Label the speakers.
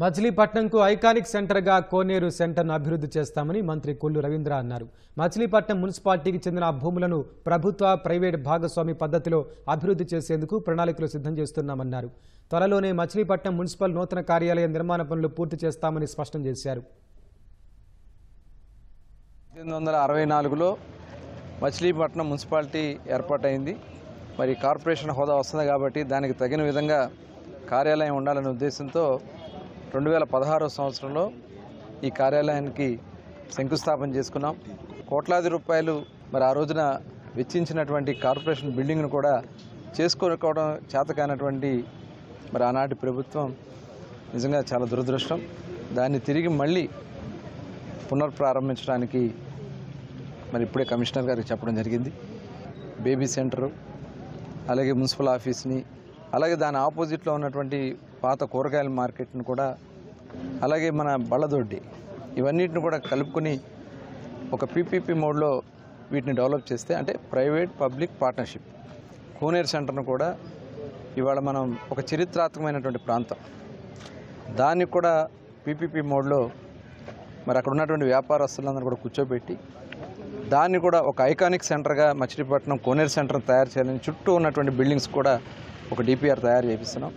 Speaker 1: మచిలీపట్నంకు iconic సెంటర్గా కోనేరు సెంటర్ను అభివృద్ధి చేస్తామని మంత్రి కొల్లు రవీంద్ర అన్నారు. మచిలీపట్నం మున్సిపాలిటీకి చెందిన భూములను ప్రభుత్వ ప్రైవేట్ భాగస్వామి పద్ధతిలో అభివృద్ధి చేసేందుకు ప్రణాళికలు సిద్ధం చేస్తున్నామన్నారు. త్వరలోనే మచిలీపట్నం మున్సిపల్ నూతన కార్యాలయ నిర్మాణ పనులు పూర్తి చేస్తామని స్పష్టం చేశారు.
Speaker 2: 1964లో మచిలీపట్నం మున్సిపాలిటీ ఏర్పాటైంది. మరి కార్పొరేషన్ హోదా వస్తుంది కాబట్టి దానికి తగిన విధంగా కార్యాలయం ఉండాలనే ఉద్దేశంతో 2016 సంవత్సరంలో ఈ కార్యాలయానికి శంకుస్థాపన చేసుకున్నాం. కోట్లాది రూపాయలు మరి ఆ రోజున వెచ్చించినటువంటి కార్పొరేషన్ బిల్డింగ్ను కూడా చేసుకోవడం చేతకానటువంటి మరి ఆనాటి ప్రభుత్వం నిజంగా చాలా దురదృష్టం. దాన్ని తిరిగి మళ్ళీ పునర్ప్రారంభించడానికి మరి ఇప్పుడే కమిషనర్ గారికి చెప్పడం జరిగింది. బేబీ సెంటరు, అలాగే మున్సిపల్ ఆఫీస్ని, అలాగే దాని ఆపోజిట్లో ఉన్నటువంటి పాత కూరగాయల మార్కెట్ను కూడా, అలాగే మన బళ్ళదొడ్డి, ఇవన్నిటిని కూడా కలుపుకొని ఒక పీపీపీ మోడ్లో వీటిని డెవలప్ చేస్తే, అంటే ప్రైవేట్ పబ్లిక్ పార్ట్నర్షిప్, కోనేరు సెంటర్ను కూడా ఇవాళ మనం ఒక చరిత్రాత్మకమైనటువంటి ప్రాంతం, దాన్ని కూడా పీపీపీ మోడ్లో మరి అక్కడ ఉన్నటువంటి వ్యాపారస్తులందరూ కూడా కూర్చోబెట్టి దాన్ని కూడా ఒక ఐకానిక్ సెంటర్గా మచిలీపట్నం కోనేరు సెంటర్ తయారు చేయాలని చుట్టూ ఉన్నటువంటి బిల్డింగ్స్ కూడా ఒక డిపిఆర్ తయారు చేపిస్తున్నాం.